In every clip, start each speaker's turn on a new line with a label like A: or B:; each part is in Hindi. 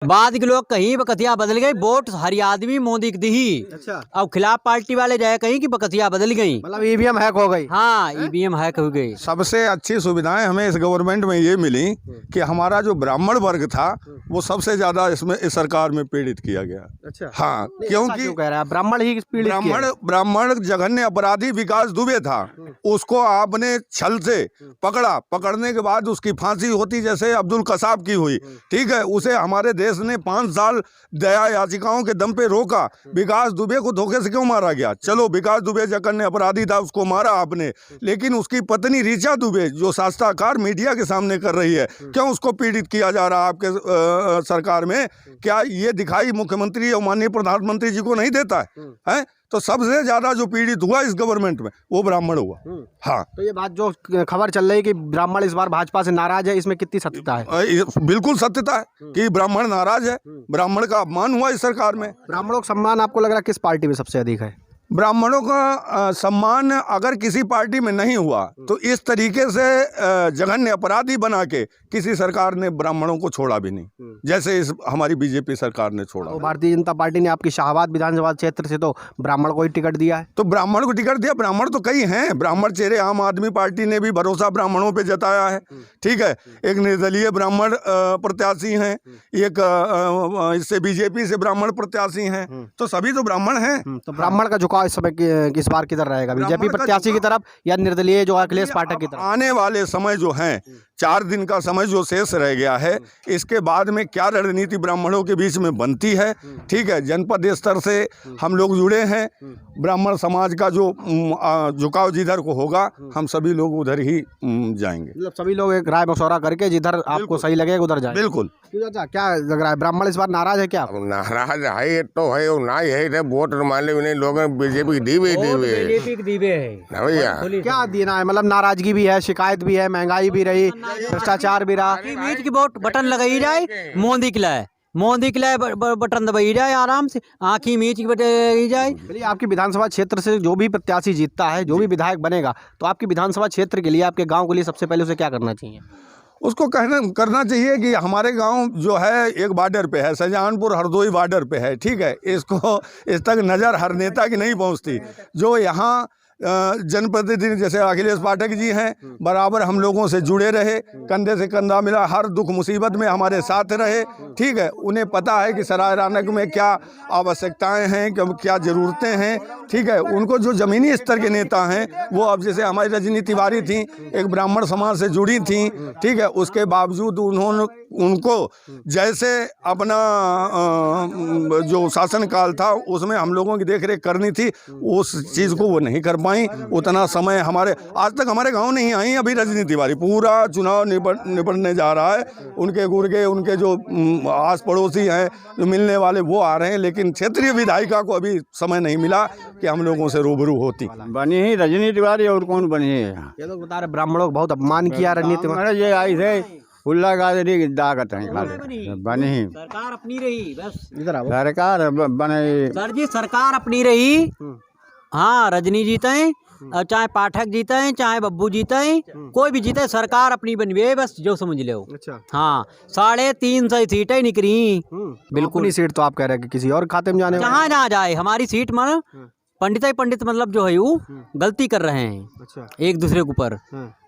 A: बाद के लोग कहीं बकतिया बदल गई, वोट हरी आदमी मोदी की दी।
B: अच्छा,
A: अब खिलाफ पार्टी वाले जाए कहीं कि बकतिया बदल गई।
B: मतलब ईवीएम हैक हो गई।
A: हाँ, ईवीएम हैक हो गई।
C: सबसे अच्छी सुविधाएं हमें इस गवर्नमेंट में ये मिली कि हमारा जो ब्राह्मण वर्ग था वो सबसे ज्यादा इसमें इस सरकार में पीड़ित किया गया।
B: अच्छा,
C: हाँ,
B: ऐसा
C: क्योंकि
B: क्यों कह रहे हैं आप? ब्राह्मण ही पीड़ित किए हैं?
C: ब्राह्मण जघन्य अपराधी विकास दुबे था, उसको आपने छल से पकड़ने के बाद उसकी फांसी होती जैसे अब्दुल कसाब की हुई, ठीक है। उसे हमारे देश ने 5 साल दया याचिकाओं के दम पे रोका। विकास दुबे को धोखे से क्यों मारा गया? चलो, विकास दुबे जघन्य अपराधी था, उसको मारा आपने, लेकिन उसकी पत्नी ऋचा दुबे जो शास्त्राकार मीडिया के सामने कर रही है, क्यों उसको पीड़ित किया जा रहा है आपके सरकार में? क्या ये दिखाई मुख्यमंत्री और माननीय प्रधानमंत्री जी को नहीं देता है? तो सबसे ज्यादा जो पीड़ित हुआ इस गवर्नमेंट में वो ब्राह्मण हुआ। हाँ,
B: तो ये बात जो खबर चल रही है कि ब्राह्मण इस बार भाजपा से नाराज है, इसमें कितनी सत्यता है?
C: बिल्कुल सत्यता है कि ब्राह्मण नाराज है। ब्राह्मण का अपमान हुआ इस सरकार में।
B: ब्राह्मणों का सम्मान आपको लग रहा है किस पार्टी में सबसे अधिक है?
C: ब्राह्मणों का सम्मान अगर किसी पार्टी में नहीं हुआ तो इस तरीके से जघन्य अपराधी बना के किसी सरकार ने ब्राह्मणों को छोड़ा भी नहीं, जैसे इस हमारी बीजेपी सरकार ने छोड़ा।
B: तो भारतीय जनता पार्टी ने आपकी शाहबाद विधानसभा क्षेत्र से तो ब्राह्मण को ही टिकट दिया है।
C: तो ब्राह्मण को टिकट दिया, ब्राह्मण तो कई हैं। ब्राह्मण चेहरे आम आदमी पार्टी ने भी भरोसा ब्राह्मणों पे जताया है, ठीक है। एक निर्दलीय ब्राह्मण प्रत्याशी हैं, एक इससे बीजेपी से ब्राह्मण प्रत्याशी हैं, तो सभी तो ब्राह्मण हैं।
B: तो ब्राह्मण का झुकाव इस समय किस बार किधर रहेगा? बीजेपी प्रत्याशी की तरफ या निर्दलीय जो अखिलेश पाठक की तरफ?
C: आने वाले समय जो हैं, 4 दिन का समय जो शेष रह गया है, इसके बाद में क्या रणनीति ब्राह्मणों के बीच में बनती है, ठीक है। जनपद स्तर से हम लोग जुड़े हैं। ब्राह्मण समाज का जो झुकाव जिधर को होगा, हम सभी लोग उधर ही जाएंगे।
B: मतलब सभी लोग एक राय मशवरा करके जिधर आपको सही लगेगा उधर जाएंगे।
C: बिल्कुल।
B: अच्छा, क्या लग रहा है ब्राह्मण इस बार नाराज है क्या?
D: नाराज है, ये तो है और ना है वोट मानने भी नहीं लोग बीजेपी दी हुई है भैया।
B: क्या देना है? मतलब नाराजगी भी है, शिकायत भी है, महंगाई भी रही, भ्रष्टाचार भी रहा।
A: मीट की वोट बटन लगाई जाए, मोदी के लिए बटन दबाई जाए, आराम से आँखी मीच की बटाई जाए।
B: चलिए, आपकी विधानसभा क्षेत्र से जो भी प्रत्याशी जीतता है, जो भी विधायक बनेगा, तो आपकी विधानसभा क्षेत्र के लिए, आपके गांव के लिए सबसे पहले उसे क्या करना चाहिए?
C: उसको करना चाहिए कि हमारे गांव जो है एक बॉर्डर पे है, शाहजहानपुर हरदोई बॉर्डर पे है, ठीक है। इसको इस तक नज़र हर नेता की नहीं पहुंचती। जो यहाँ जनप्रतिनिधि जैसे अखिलेश पाठक जी हैं, बराबर हम लोगों से जुड़े रहे, कंधे से कंधा मिला, हर दुख मुसीबत में हमारे साथ रहे, ठीक है। उन्हें पता है कि सराय रानक में क्या आवश्यकताएं हैं, क्या ज़रूरतें हैं, ठीक है। उनको जो ज़मीनी स्तर के नेता हैं, वो अब जैसे हमारी रजनी तिवारी थी, एक ब्राह्मण समाज से जुड़ी थी, ठीक है। उसके बावजूद उनको जैसे अपना जो शासनकाल था उसमें हम लोगों की देखरेख करनी थी, उस चीज़ को वो नहीं कर पाई। उतना समय हमारे आज तक हमारे गांव नहीं आई। अभी रजनी तिवारी पूरा चुनाव निपटने जा रहा है, उनके गुर्गे, उनके जो आस पड़ोसी हैं, जो मिलने वाले, वो आ रहे हैं, लेकिन क्षेत्रीय विधायिका को अभी समय नहीं मिला कि हम लोगों से रूबरू होती।
E: बनी ही रजनी तिवारी, और कौन बनी है?
B: ये लोग बता रहे ब्राह्मणों को बहुत अपमान किया रजनी तिवारी।
E: ये आई थे उल्ला गाजरी दागत है बनी ही
A: सरकार अपनी रही, बस
B: इधर आओ।
E: सरकार बने
A: सर जी, सरकार अपनी रही। हाँ, रजनी जीते हैं, और चाहे पाठक जीते हैं, चाहे बब्बू जीते हैं, कोई भी जीते, सरकार अपनी बनी है, बस जो समझ लो।
B: अच्छा,
A: हाँ, 350 सीटें निकली।
B: बिल्कुल ही सीट तो आप कह रहे हैं कि किसी और खाते में जाने
A: जहाँ ना जाए हमारी सीट में पंडित मतलब जो है वो गलती कर रहे हैं।
B: अच्छा,
A: एक दूसरे के ऊपर।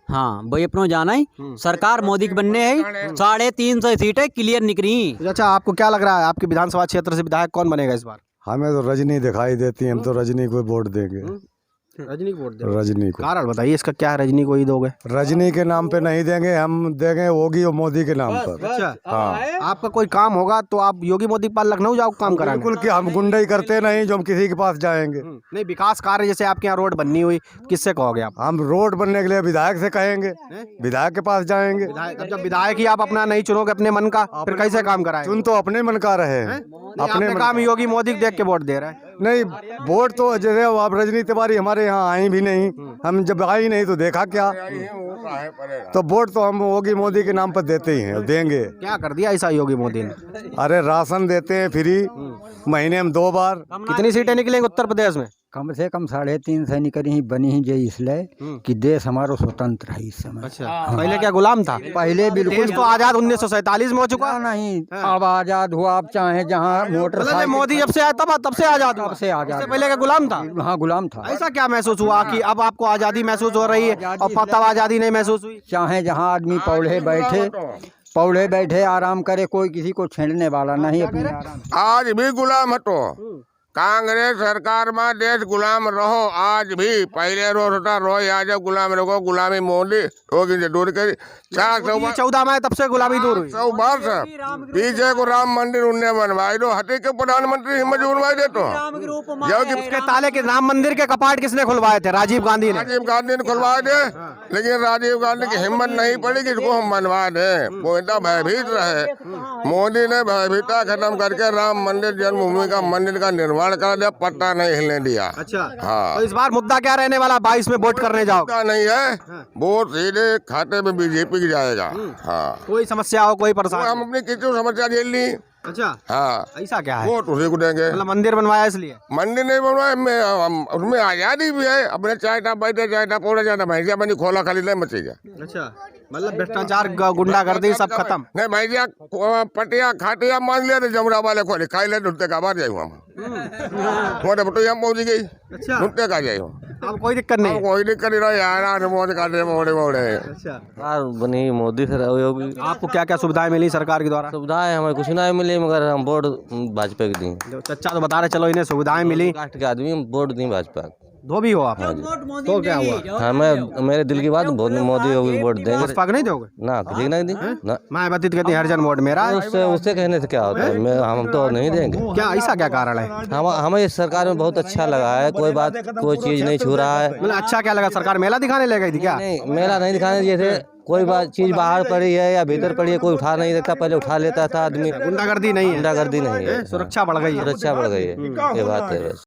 A: हाँ, भाई अपना जाना है, सरकार मोदी की बनने है, 350 सीटें क्लियर निकली।
B: अच्छा, आपको क्या लग रहा है आपकी विधानसभा क्षेत्र से विधायक कौन बनेगा इस बार?
F: हमें तो रजनी दिखाई देती है, हम तो रजनी को वोट देंगे।
B: रजनी को वोट दें?
F: रजनी को।
B: कारण बताइए इसका क्या है? रजनी को ही दोगे?
F: रजनी के नाम पे नहीं देंगे, हम देंगे योगी और मोदी के नाम पर।
B: अच्छा,
F: हाँ,
B: आपका कोई काम होगा तो आप योगी मोदी के पास लखनऊ जाओ काम कराने?
F: बिल्कुल कि हम गुंडाई करते नहीं जो हम किसी के पास जाएंगे।
B: नहीं, विकास कार्य जैसे आपके यहाँ रोड बननी हुई, किससे कहोगे आप?
F: हम रोड बनने के लिए विधायक से कहेंगे, विधायक के पास जाएंगे।
B: अब जब विधायक ही आप अपना नहीं चुनोगे अपने मन का, फिर कैसे काम कराएंगे?
F: चुन तो अपने मन का रहे हैं,
B: अपने काम योगी मोदी को देख के वोट दे रहे हैं।
F: नहीं, वोट तो जैसे आप रजनी तिवारी हमारे यहाँ आई भी नहीं, हम जब आई नहीं तो देखा क्या, तो वोट तो हम योगी मोदी के नाम पर देते ही हैं, देंगे।
B: क्या कर दिया ऐसा योगी मोदी ने?
F: अरे राशन देते हैं फ्री, महीने में 2 बार।
B: कितनी सीटें निकलेंगी उत्तर प्रदेश में?
E: कम से कम 3.5 सैनिक ही बनी ही जे इसलिए कि देश हमारो स्वतंत्र है इस समय।
B: अच्छा, पहले क्या गुलाम था?
E: पहले बिल्कुल
B: देश तो आजाद 1947 में हो चुका।
E: नहीं, अब आजाद हुआ। अब चाहे जहाँ मोटरसाइकिल
B: मोदी जब से आया तब से आजाद हुआ।
E: तब से आजाद।
B: इससे पहले का गुलाम था?
E: हाँ, गुलाम था।
B: ऐसा क्या महसूस हुआ कि अब आपको आजादी महसूस हो रही है और तब आजादी नहीं महसूस हुई?
E: चाहे जहाँ आदमी पौड़े बैठे आराम करे, कोई किसी को छेड़ने वाला नहीं। अपने आराम
D: आज भी गुलाम हटो। कांग्रेस सरकार में देश गुलाम रहो आज भी। पहले रोज होता रो आज गुलाम रहो, गुलामी मोदी होगी दूर कर
B: 14 में तब से गुलामी दूर हुई।
D: 100 वर्ष पीछे को राम मंदिर उन्हें बनवाई दो, हटी के प्रधानमंत्री हिम्मत बनवाई दे तो
B: जबकि उसके ताले के राम मंदिर के कपाट किसने खुलवाए थे? राजीव गांधी ने।
D: राजीव गांधी ने खुलवाए थे, लेकिन राजीव गांधी की हिम्मत नहीं पड़ी कि इसको हम बनवा दें। वो इतना भयभीत रहे। मोदी ने भयभीता खत्म करके राम मंदिर जन्मभूमि का मंदिर का निर्माण कर दिया, पत्ता नहीं हिलने दिया।
B: अच्छा,
D: हाँ।
B: तो इस बार मुद्दा क्या रहने वाला? 22 में वोट करने जाओ?
D: मुद्दा नहीं है, वोट सीधे खाते में बीजेपी की जाएगा। हाँ,
B: कोई समस्या हो, कोई
D: वो
B: परेशानी?
D: हम अपनी किसी समस्या झेल ली।
B: अच्छा,
D: हाँ,
B: ऐसा क्या है?
D: वोट उसी को देंगे।
B: मतलब मंदिर बनवाया इसलिए?
D: मंदिर नहीं बनवाए, उसमें आजादी भी है। अपने चाहता बैठे चाहता पौड़े चाहता भैंसिया बनी खोला खाली नहीं मचेगा।
B: अच्छा, मतलब भ्रष्टाचार गुंडागर्दी सब खत्म?
D: नहीं, भैंसिया पटिया खाटिया मान लिया तो जमरा वाले खोले खाई ले ढूंढते का बाहर जाए हम मोटे बटोया पहुंच गई।
B: अच्छा,
D: ढूंढते का जाए
B: अब कोई दिक्कत नहीं?
D: कोई दिक्कत नहीं रहा यार, मौज काटे मोड़े मोड़े।
B: अच्छा,
G: सरकार बनी मोदी से होगी।
B: आपको क्या क्या सुविधाएं मिली सरकार के द्वारा?
G: सुविधाएं हमें कुछ नहीं मिली, मगर हम वोट भाजपा की दी।
B: जो चच्चा तो बता रहे, चलो इन्हें सुविधाएं मिली,
G: कास्ट के आदमी वोट दी भाजपा।
B: धोबी हो आप? तो क्या हुआ?
G: हमें मेरे दिल की बात मोदी होगी वोट देंगे।
B: भाजपा को नहीं दोगे?
G: ना किसी नहीं दी ना।
B: मायावती तो कहती है हर जन वोट मेरा है।
G: उससे कहने से क्या होता है? हम तो नहीं देंगे।
B: क्या ऐसा क्या कारण है?
G: हमें इस सरकार में बहुत अच्छा लगा है। कोई बात कोई चीज नहीं छू रहा है।
B: मतलब अच्छा क्या लगा? सरकार मेला दिखाने ले गई थी क्या?
G: नहीं, मेला नहीं दिखाने दिए थे। कोई बात चीज बाहर पड़ी है या भीतर पड़ी है, कोई उठा नहीं देता। पहले उठा लेता था आदमी।
B: गुंडागर्दी नहीं है?
G: गुंडागर्दी नहीं है,
B: सुरक्षा बढ़ गई है?
G: सुरक्षा बढ़ गई है, ये बात है बस।